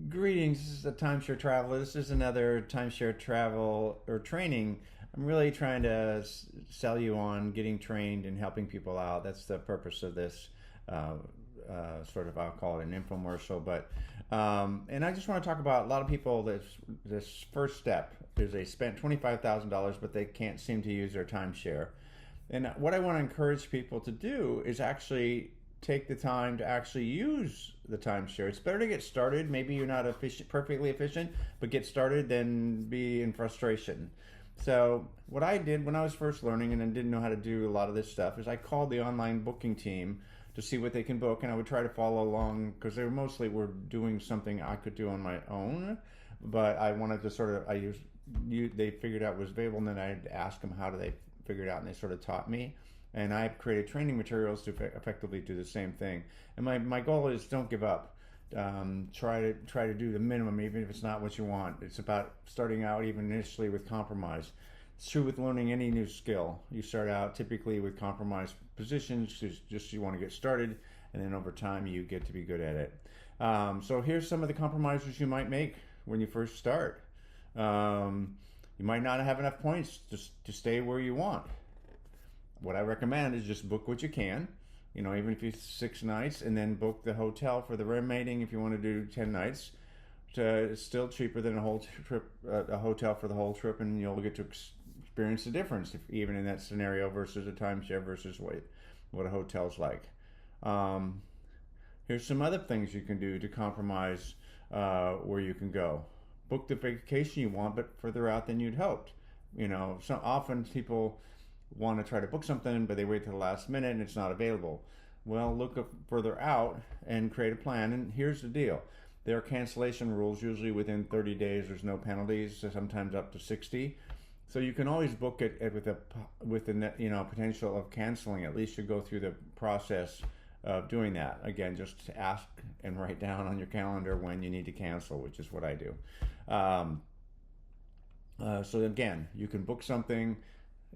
Greetings, this is the Timeshare Traveler. This is another Timeshare travel or training. I'm really trying to sell you on getting trained and helping people out. That's the purpose of this uh, sort of, I'll call it an infomercial. And I just want to talk about a lot of people, this first step is they spent $25,000, but they can't seem to use their timeshare. And what I want to encourage people to do is actually take the time to actually use the timeshare. It's better to get started. Maybe you're not perfectly efficient, but get started than be in frustration. So what I did when I was first learning and I didn't know how to do a lot of this stuff is I called the online booking team to see what they can book, and I would try to follow along because they were doing something I could do on my own, but I wanted to sort of they figured out was available, and then I'd ask them how do they figure it out, and they sort of taught me, and I've created training materials to effectively do the same thing. And my goal is don't give up. Try to do the minimum, even if it's not what you want. It's about starting out even initially with compromise. It's true with learning any new skill. You start out typically with compromised positions, just you want to get started, and then over time you get to be good at it. So here's some of the compromises you might make when you first start. You might not have enough points to stay where you want. What I recommend is just book what you can. Even if it's 6 nights, and then book the hotel for the remaining if you want to do 10 nights. It's still cheaper than a whole trip, a hotel for the whole trip, and you'll get to experience the difference, even in that scenario versus a timeshare versus what a hotel's like. Um, Here's some other things you can do to compromise where you can go. Book the vacation you want, but further out than you'd hoped. So often people want to try to book something, but they wait till the last minute and it's not available. Well, look further out and create a plan. And here's the deal: there are cancellation rules. Usually within 30 days, there's no penalties. So sometimes up to 60. So you can always book it with the potential of canceling. At least you go through the process of doing that. Again, just ask and write down on your calendar when you need to cancel, which is what I do. Um, so again, you can book something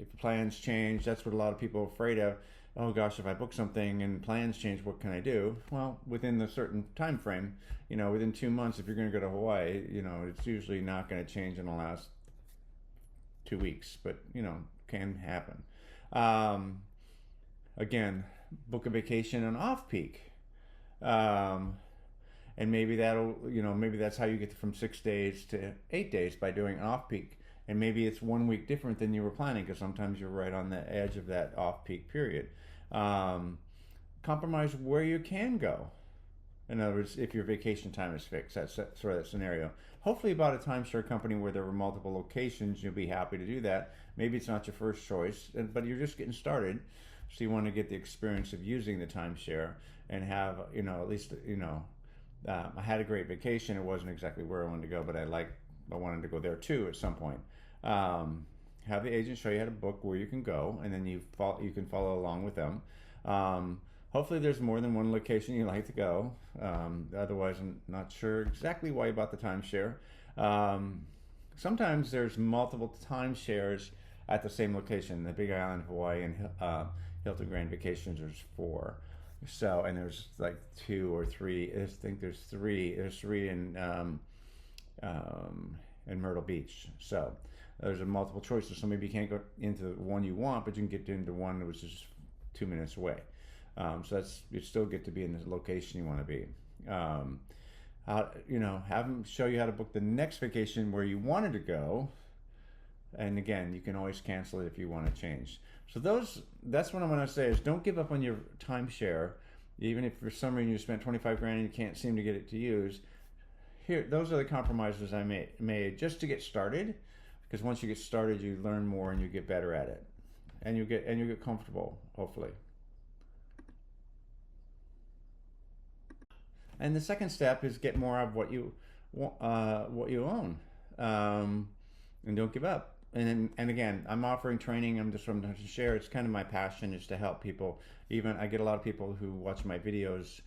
if plans change. That's what a lot of people are afraid of. Oh gosh, if I book something and plans change, what can I do? Well, within a certain time frame, within 2 months, if you're going to go to Hawaii, it's usually not going to change in the last 2 weeks, but can happen. Um, Again, book a vacation on off peak. Um, and maybe that's how you get from 6 days to 8 days by doing an off peak. And maybe it's 1 week different than you were planning because sometimes you're right on the edge of that off peak period. Um, Compromise where you can go. In other words, if your vacation time is fixed, that's sort of that scenario. Hopefully, about a timeshare company where there were multiple locations, you'll be happy to do that. Maybe it's not your first choice, but you're just getting started, so you want to get the experience of using the timeshare and have, at least, I had a great vacation. It wasn't exactly where I wanted to go, but I wanted to go there too at some point. Um, have the agent show you how to book where you can go, and then you can follow along with them. Um, Hopefully, there's more than one location you like to go. Otherwise, I'm not sure exactly why you bought the timeshare. Um, Sometimes there's multiple timeshares at the same location. The Big Island, Hawaii, and Hilton Grand Vacations, there's four. So, and there's like two or three. I think there's three. There's three in Myrtle Beach. So there's a multiple choices. So maybe you can't go into the one you want, but you can get into one which is 2 minutes away. So you still get to be in the location you want to be. Have them show you how to book the next vacation where you wanted to go. And again, you can always cancel it if you want to change. So that's what I want to say is don't give up on your timeshare, even if for some reason you spent 25 grand and you can't seem to get it to use. Those are the compromises I made just to get started. Because once you get started, you learn more and you get better at it, and you get comfortable, hopefully. And the second step is get more of what you own, um, and don't give up. And again, I'm offering training. I'm just from to share. It's kind of my passion is to help people. Even I get a lot of people who watch my videos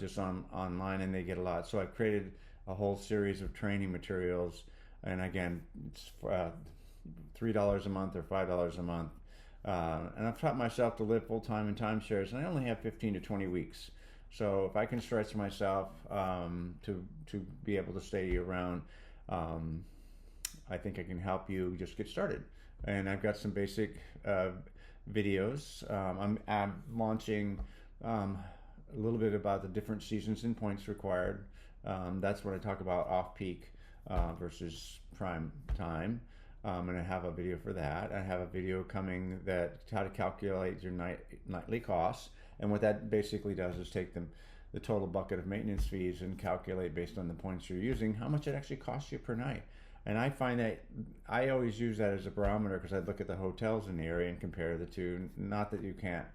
just online, and they get a lot. So I've created a whole series of training materials. And again, it's $3 a month or $5 a month. And I've taught myself to live full time in timeshares, and I only have 15 to 20 weeks. So if I can stretch myself to be able to stay around, I think I can help you just get started. And I've got some basic videos. I'm launching a little bit about the different seasons and points required. That's when I talk about off-peak versus prime time. And I have a video for that. I have a video coming that how to calculate your nightly costs. And what that basically does is take the total bucket of maintenance fees and calculate based on the points you're using how much it actually costs you per night. And I find that I always use that as a barometer because I look at the hotels in the area and compare the two. Not that you can't.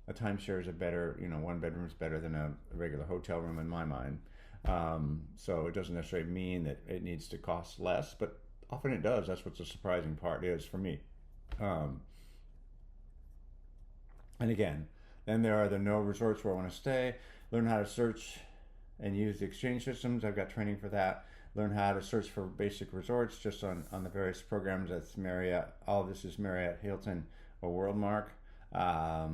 A timeshare is a better, one bedroom is better than a regular hotel room in my mind. So it doesn't necessarily mean that it needs to cost less, but often it does. That's what the surprising part is for me. And again, then there are the no resorts where I want to stay. Learn how to search and use the exchange systems. I've got training for that. Learn how to search for basic resorts just on the various programs. That's Marriott. All of this is Marriott, Hilton, or WorldMark. I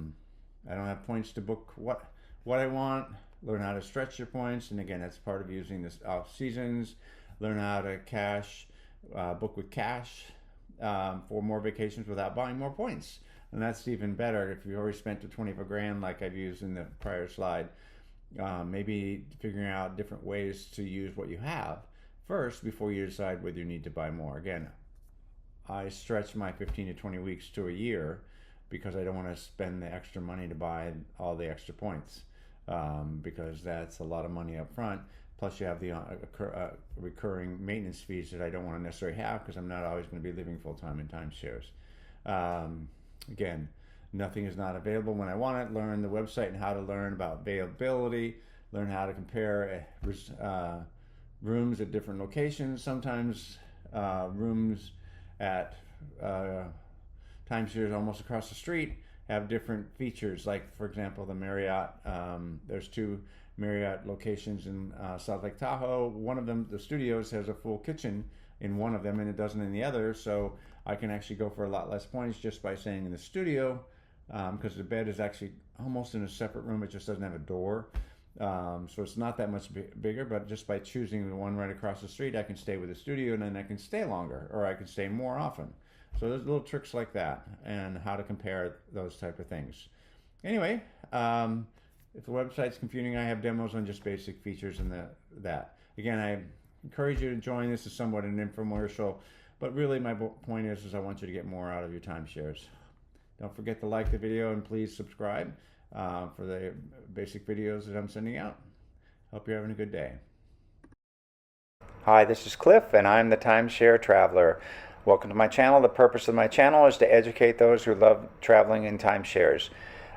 don't have points to book what I want. Learn how to stretch your points. And again, that's part of using this off seasons. Learn how to book with cash for more vacations without buying more points. And that's even better if you already spent the 25 grand like I've used in the prior slide. Maybe figuring out different ways to use what you have first before you decide whether you need to buy more. Again, I stretch my 15 to 20 weeks to a year because I don't want to spend the extra money to buy all the extra points because that's a lot of money up front. Plus you have the recurring maintenance fees that I don't want to necessarily have because I'm not always going to be living full-time in timeshares. Again, nothing is not available when I want it. Learn the website and how to learn about availability. Learn how to compare rooms at different locations. Sometimes rooms at timeshares almost across the street have different features. Like for example, the Marriott. There's 2 Marriott locations in South Lake Tahoe. One of them, the studios, has a full kitchen in one of them and it doesn't in the other. So I can actually go for a lot less points just by staying in the studio because the bed is actually almost in a separate room. It just doesn't have a door. So it's not that much bigger, but just by choosing the one right across the street, I can stay with the studio and then I can stay longer or I can stay more often. So there's little tricks like that and how to compare those type of things. Anyway, if the website's confusing, I have demos on just basic features and that. Again, I encourage you to join. This is somewhat an infomercial, but really my point is I want you to get more out of your timeshares. Don't forget to like the video and please subscribe for the basic videos that I'm sending out. Hope you're having a good day. Hi, this is Cliff and I'm the Timeshare Traveler. Welcome to my channel. The purpose of my channel is to educate those who love traveling in timeshares.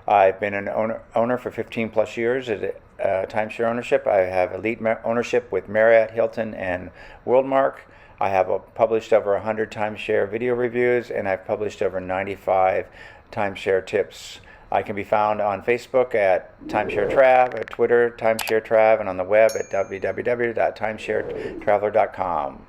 I've been an owner for 15 plus years at timeshare ownership. I have elite ownership with Marriott, Hilton, and WorldMark. I have published over 100 timeshare video reviews, and I've published over 95 timeshare tips. I can be found on Facebook at Timeshare Trav, at Twitter, Timeshare Trav, and on the web at www.timesharetraveler.com.